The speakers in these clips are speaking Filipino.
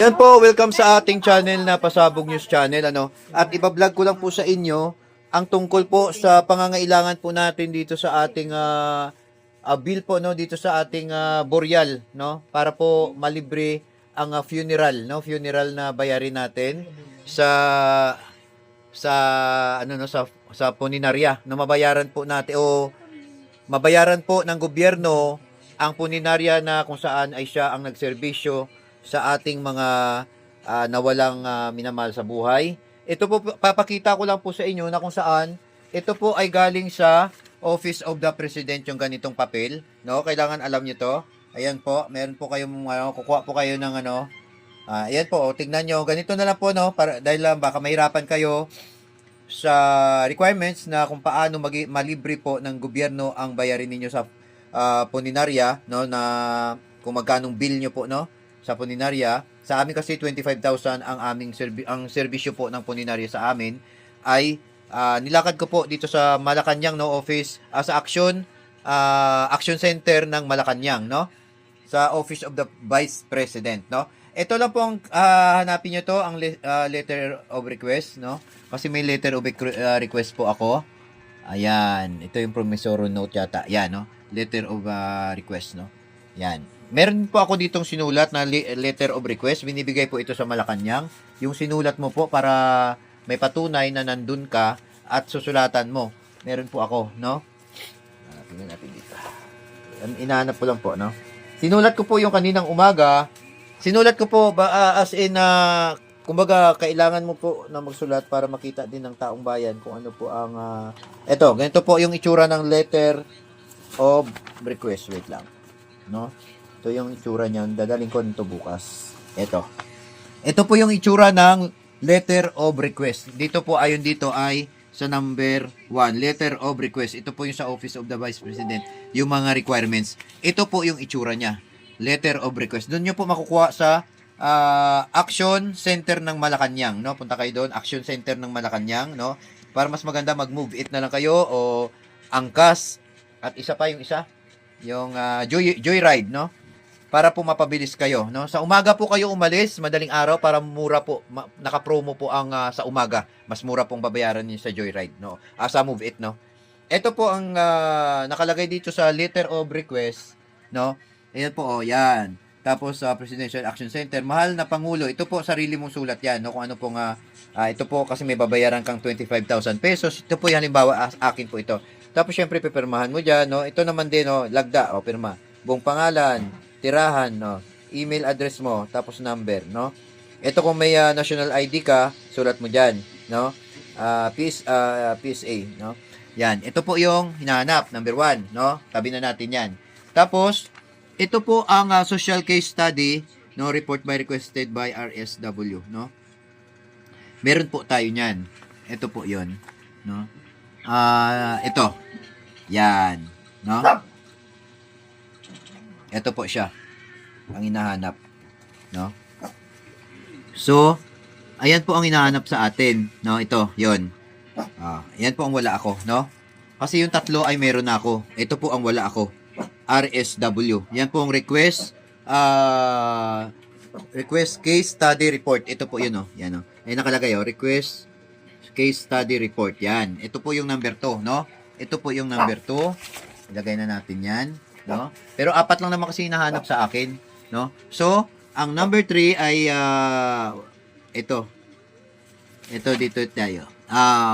Yan po, welcome sa ating channel na Pasabog News Channel, ano. At iba-vlog ko lang po sa inyo ang tungkol po sa pangangailangan po natin dito sa ating bill po, no, dito sa ating boreal, no, para po malibre ang funeral, no, funeral na bayarin natin sa ano, no, sa puninarya na mabayaran po natin o mabayaran po ng gobyerno ang puninarya na kung saan ay siya ang nagserbisyo sa ating mga nawalang minamahal sa buhay. Ito po, papakita ko lang po sa inyo na kung saan ito po ay galing sa Office of the President, yung ganitong papel, no? Kailangan alam niyo to. Ayan po, meron po kayong kukuha po kayo ng ano. Ayan po, tignan niyo, ganito na lang po, no? Para dahil baka mahirapan kayo sa requirements na kung paano malibre po ng gobyerno ang bayarin ninyo sa puninarya, no, na kung magkanong bill nyo po, no, sa puninarya. Sa amin kasi 25,000 ang aming ang serbisyo po ng puninarya sa amin ay nilakad ko po dito sa Malacanang, no, office sa Action Center ng Malacanang, no, sa Office of the Vice President, no. Ito lang po ang hanapin nyo to, ang letter of request, no? Kasi may letter of request po ako. Ayan, ito yung promissory note yata. Yan, no? Letter of request, no? Yan. Meron po ako ditong sinulat na letter of request. Binibigay po ito sa Malacanang. Yung sinulat mo po para may patunay na nandun ka at susulatan mo. Meron po ako, no? Tingnan natin dito. Inahanap ko lang po, no? Sinulat ko po yung kaninang umaga. Sinulat ko po as in kumbaga kailangan mo po na magsulat para makita din ng taong bayan kung ano po ang eto, ganito po yung itsura ng letter of request. Wait lang, no? Ito yung itsura niyan. Dadaling ko nito bukas. Ito po yung itsura ng letter of request. Dito po, ayon dito ay sa number 1, letter of request. Ito po yung sa Office of the Vice President, yung mga requirements. Ito po yung itsura niya. Letter of request. Doon nyo po makukuha sa Action Center ng Malacanang, no? Punta kayo doon, Action Center ng Malacanang, no? Para mas maganda, mag-move it na lang kayo o angkas at isa pa yung joyride, no? Para po mapabilis kayo, no? Sa umaga po kayo umalis, madaling araw para mura po, naka-promo po ang sa umaga. Mas mura pong babayaran niyo sa joyride, no? Sa move it, no? Ito po ang nakalagay dito sa letter of request, no? Ayan po, yan. Tapos sa Presidential Action Center, mahal na Pangulo, ito po sarili mong sulat yan, no? Kung ano pong, ito po kasi may babayaran kang 25,000 pesos. Ito po yung halimbawa, akin po ito. Tapos syempre, pipirmahan mo dyan, no? Ito naman din, no? Lagda, pirma. Buong pangalan, tirahan, no? Email address mo, tapos number, no? Ito kung may national ID ka, sulat mo dyan, no? PSA, no? Yan, ito po yung hinahanap, number 1, no? Tabi na natin yan. Tapos, ito po ang social case study, no, report by requested by RSW, no. Meron po tayo niyan. Ito po 'yon, no. Ito. Yan, no. Ito po siya. Ang hinahanap, no. So, ayan po ang hinahanap sa atin, no. Ito, 'yon. Ayan po ang wala ako, no. Kasi yung tatlo ay meron na ako. Ito po ang wala ako. RSW. Yan po ang request case study report. Ito po yun, oh. Yan, oh. Ay nakalagay, oh. Request case study report. Yan. Ito po yung number 2, no? Ito po yung number 2. Ilagay na natin yan, no? Pero 4 lang naman kasi hinahanap sa akin, no? So, ang number 3 ay ito. Ito dito tayo.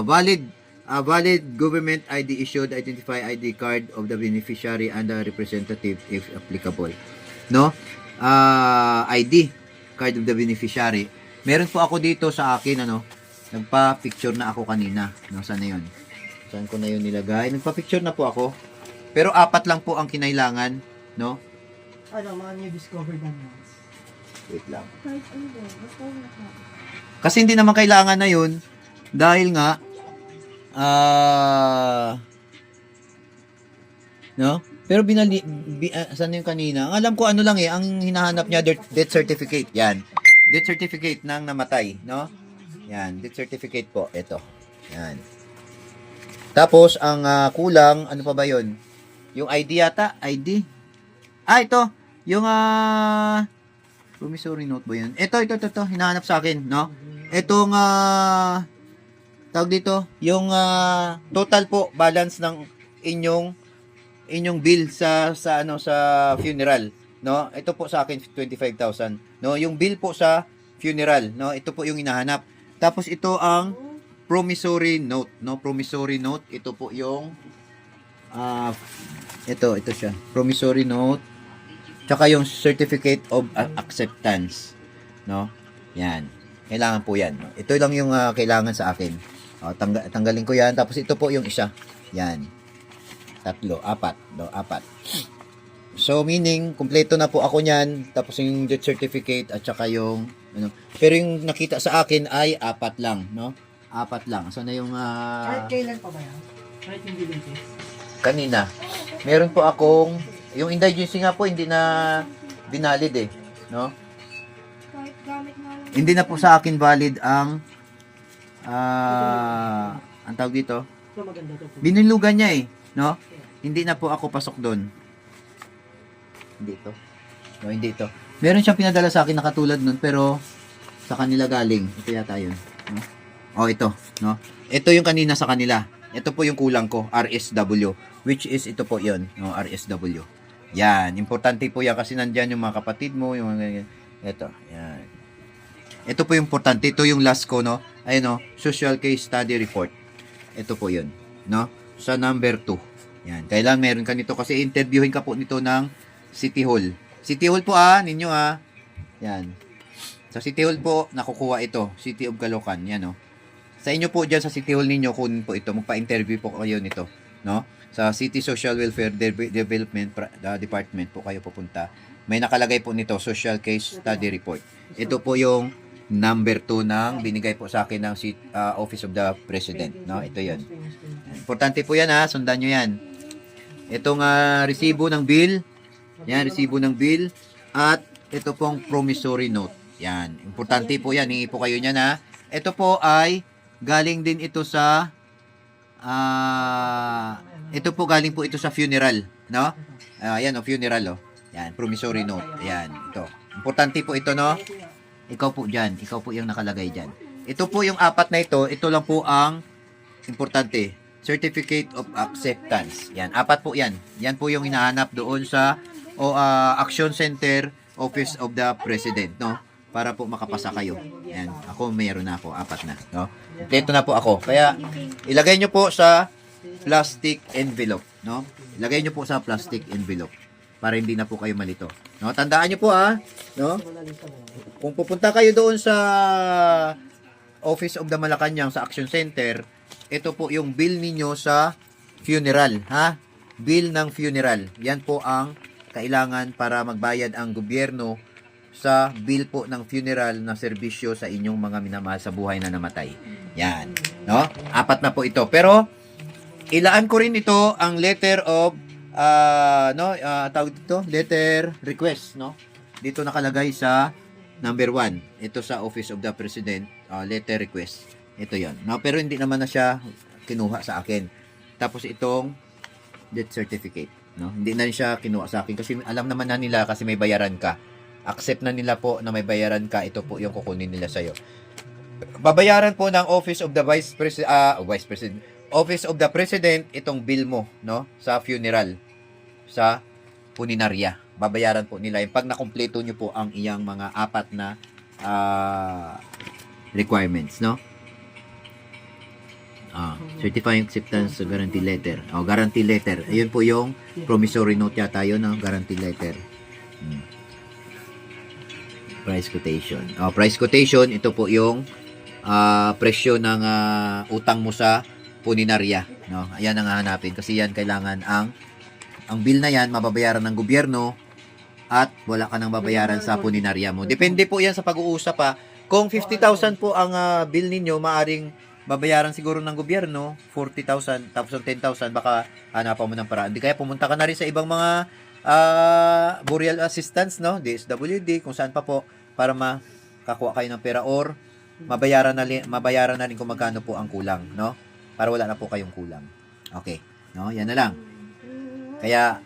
Valid government ID issued, identify ID card of the beneficiary and the representative if applicable. No? ID card of the beneficiary. Meron po ako dito sa akin, ano, nagpa-picture na ako kanina. No, saan na yun? Saan ko na yun nilagay? Nagpa-picture na po ako. Pero 4 lang po ang kinailangan, no? Ano, mga new discovered names. Wait lang. Kasi hindi naman kailangan na yun dahil nga no? Pero saan yung kanina? Ang alam ko ano lang ang hinahanap niya death certificate. Yan. Death certificate ng namatay, no? Yan, death certificate po. Ito. Yan. Tapos ang kulang, ano pa ba 'yon? Yung ID yata, ID. Ito, yung Promissory note ba yun? Ito. Hinahanap sa akin, no? Itong, tawag dito, yung total po balance ng inyong bill sa funeral, no? Ito po sa akin 25,000, no? Yung bill po sa funeral, no? Ito po yung hinahanap. Tapos ito ang promissory note, no? Promissory note, ito po yung ito siya. Promissory note. Tsaka yung certificate of acceptance, no? Yan. Kailangan po yan. No? Ito lang yung kailangan sa akin. O, tanggalin ko yan. Tapos ito po yung isa. Yan. 3, 4. No, 4. So, meaning, kumpleto na po ako niyan. Tapos yung death certificate at saka yung, ano. Pero yung nakita sa akin ay 4 lang, no? 4 lang. So, na yung, Kahit kailan pa ba yan? Kahit hindi latest? kanina. Meron po akong, yung indigency nga po, hindi na binalid eh, no? Kahit gamit nga lang. Hindi na po sa akin valid ang ang tawag dito, Ito maganda to po. binilugan niya eh, no? Hindi na po ako pasok doon. Hindi ito. No, hindi ito. Meron siyang pinadala sa akin na katulad nun, pero sa kanila galing. Ito yata yun. No? Oh, ito. No? Ito yung kanina sa kanila. Ito po yung kulang ko, RSW. Which is, ito po yun. No? RSW. Yan. Importante po yan kasi nandyan yung mga kapatid mo. Yung mga, ito. Yan. Ito po yung importante. Ito yung last ko, no? Ayun, no? Social Case Study Report. Ito po yun. No? Sa number 2. Yan. Kailan meron ka nito kasi interviewin ka po nito ng City Hall. City Hall po ninyo Yan. Sa City Hall po, nakukuha ito. City of Caloocan. Yan, no? Sa inyo po dyan sa City Hall ninyo, kunin po ito. Magpa-interview po kayo nito. No? Sa City Social Welfare Development Department po kayo pupunta. May nakalagay po nito, Social Case Study Report. Ito po yung number 2 ng binigay po sa akin ng Office of the President. No? Ito yan. Importante po yan sundan nyo yan. Itong resibo ng bill. Yan, resibo ng bill. At ito pong promissory note. Yan. Importante po yan. Hingi po kayo niyan Ito po ay galing din ito sa ito po galing po ito sa funeral, no? Ayan funeral Yan, promissory note. Ayan, ito. Importante po ito, no? Ikaw po diyan, ikaw po yung nakalagay diyan. Ito po yung 4 na ito lang po ang importante. Certificate of acceptance. Yan, 4 po yan. Yan po yung hinahanap doon sa Action Center Office of the President, no? Para po makapasa kayo. Yan, ako mayroon na ako, 4 na, no? Kompleto na po ako. Kaya ilagay nyo po sa plastic envelope, no? Ilagay nyo po sa plastic envelope para hindi na po kayo malito. No, tandaan nyo po no? Kung pupunta kayo doon sa Office of the Malacanang sa Action Center, ito po yung bill ninyo sa funeral, Bill ng funeral. Yan po ang kailangan para magbayad ang gobyerno sa bill po ng funeral na serbisyo sa inyong mga minamahal sa buhay na namatay. Yan, no? 4 na po ito. Pero ilaan ko rin ito ang letter of tawag dito, letter request, no? Dito nakalagay sa number 1. Ito sa Office of the President, letter request. Ito 'yon. No, pero hindi naman na siya kinuha sa akin. Tapos itong death certificate, no? Hindi na siya kinuha sa akin kasi alam naman na nila kasi may bayaran ka. Accept na nila po na may bayaran ka, ito po yung kukunin nila sa'yo. Babayaran po ng Office of the Vice President, Office of the President, itong bill mo, no? Sa funeral, sa puninarya. Babayaran po nila yung pag nakumpleto nyo po ang iyang mga 4 na requirements, no? Certifying acceptance guarantee letter. Guarantee letter. Ayun po yung promissory note yata yun, no? Guarantee letter. Price quotation. Price quotation, ito po yung presyo ng utang mo sa puninarya, no? Ayan ang hahanapin kasi yan kailangan ang bill na yan mababayaran ng gobyerno at wala ka nang babayaran sa puninarya mo. Depende po yan sa pag-uusap Kung 50,000 po ang bill ninyo, maaring babayaran siguro ng gobyerno 40,000 tapos 10,000 baka hanapan mo ng paraan. Di kaya pumunta ka na rin sa ibang mga burial assistance, no? DSWD, kung saan pa po para makakuha kayo ng pera or mabayaran na rin kung magkano po ang kulang, no? Para wala na po kayong kulang. Okay, no? Yan na lang. Kaya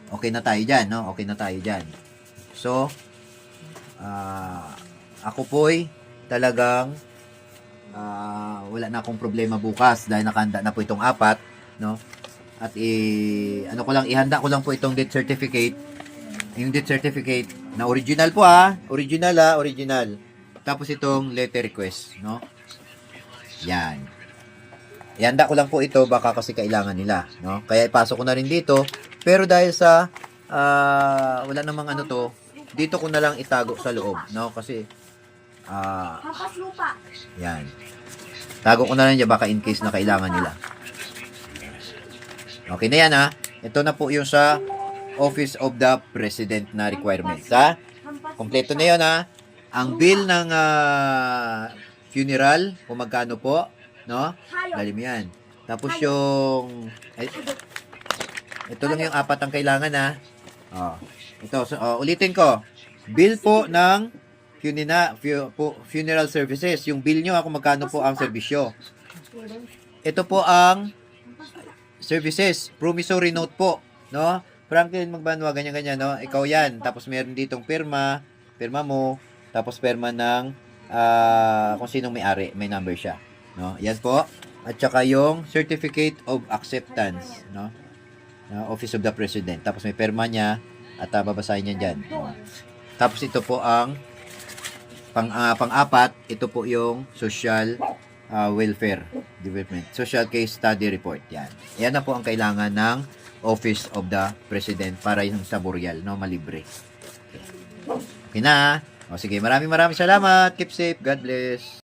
okay na tayo diyan, no? Okay na tayo diyan. So, Ako po'y talagang wala na akong problema bukas dahil nakahanda na po itong 4, no? At ihanda ko lang po itong death certificate. Yung death certificate na original po original. Tapos itong letter request, no? Yan. Ihanda ko lang po ito baka kasi kailangan nila, no? Kaya ipasok ko na rin dito. Pero dahil sa wala namang dito ko na lang itago sa loob, no? Kasi Hampas lupa. yan. Tago ko na lang dyan baka in case na kailangan nila. Okay na yan, ha? Ito na po yung sa Office of the President na requirements, ha? Hampas Kompleto na yun, ha? Ang bill ng funeral, kung magkano po, no? Hayop. Dali mo yan. Tapos yung... ito lang yung 4 ang kailangan, ha? Ito, ulitin ko. Bill po ng funeral services. Yung bill nyo, kung magkano po ang serbisyo. Ito po ang services. Promissory note po, no? Franklin Magbanwa, ganyan-ganyan, no? Ikaw yan. Tapos meron ditong pirma mo, tapos pirma ng kung sinong may-ari, may number siya, no? Yan po. At saka yung certificate of acceptance, no? Office of the President. Tapos may pirma niya at babasahin niya dyan. No? Tapos ito po ang pang-4, ito po yung social welfare development. Social case study report. Yan. Yan na po ang kailangan ng Office of the President para yung sa burial, no? Malibre. Okay na. O sige, maraming salamat. Keep safe. God bless.